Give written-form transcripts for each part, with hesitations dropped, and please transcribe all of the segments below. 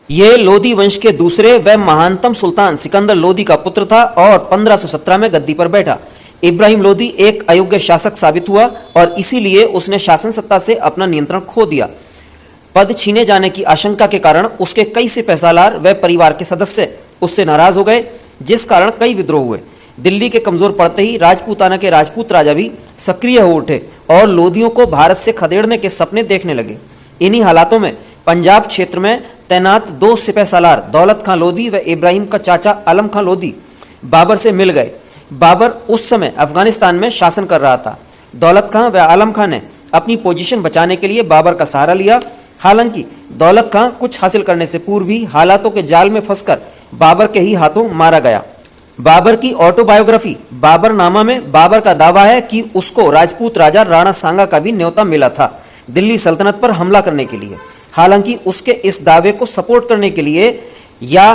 ये लोदी वंश के दूसरे व महानतम सुल्तान सिकंदर लोदी का पुत्र था और 1517 में गद्दी पर बैठा। इब्राहिम लोदी एक अयोग्य शासक साबित हुआ और इसीलिए उसने शासन सत्ता से अपना नियंत्रण खो दिया। पद छीने जाने की आशंका के कारण उसके कई सिपहसालार व परिवार के सदस्य उससे नाराज हो गए, जिस कारण कई विद्रोह हुए। दिल्ली के कमजोर पड़ते ही राजपूताना के राजपूत राजा भी सक्रिय हो उठे और लोदियों को भारत से खदेड़ने के सपने देखने लगे। इन्हीं हालातों में पंजाब क्षेत्र में तैनात दो सिपहसालार दौलत खां लोदी व इब्राहिम का चाचा आलम खां लोदी बाबर से मिल गए। बाबर उस समय अफगानिस्तान में शासन कर रहा था। दौलत खां व आलम खां ने अपनी पोजीशन बचाने के लिए बाबर का सहारा लिया। हालांकि दौलत खां कुछ हासिल करने से पूर्व ही हालातों के जाल में फंसकर बाबर के ही हाथों मारा गया। बाबर की ऑटोबायोग्राफी बाबरनामा में बाबर का दावा है कि उसको राजपूत राजा राणा सांगा का भी न्योता मिला था दिल्ली सल्तनत पर हमला करने के लिए। हालांकि उसके इस दावे को सपोर्ट करने के लिए या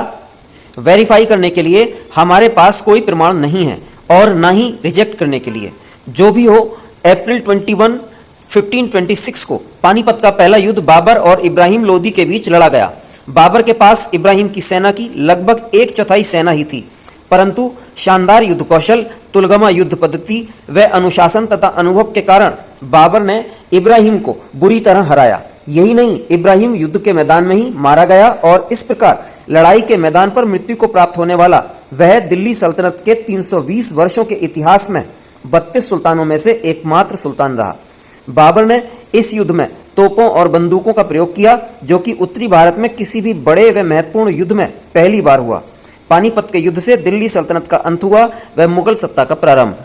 वेरीफाई करने के लिए हमारे पास कोई प्रमाण नहीं है और ना ही रिजेक्ट करने के लिए। जो भी हो, अप्रैल 21, 1526 को पानीपत का पहला युद्ध बाबर और इब्राहिम लोदी के बीच लड़ा गया। बाबर के पास इब्राहिम की सेना की लगभग 1/4 सेना ही थी, परंतु शानदार युद्ध कौशल, तुलगमा युद्ध पद्धति व अनुशासन तथा अनुभव के कारण बाबर ने इब्राहिम को बुरी तरह हराया। यही नहीं, इब्राहिम युद्ध के मैदान में ही मारा गया और इस प्रकार लड़ाई के मैदान पर मृत्यु को प्राप्त होने वाला वह दिल्ली सल्तनत के 320 वर्षों के इतिहास में 32 सुल्तानों में से एकमात्र सुल्तान रहा। बाबर ने इस युद्ध में तोपों और बंदूकों का प्रयोग किया, जो कि उत्तरी भारत में किसी भी बड़े व महत्वपूर्ण युद्ध में पहली बार हुआ। पानीपत के युद्ध से दिल्ली सल्तनत का अंत हुआ व मुगल सत्ता का प्रारंभ।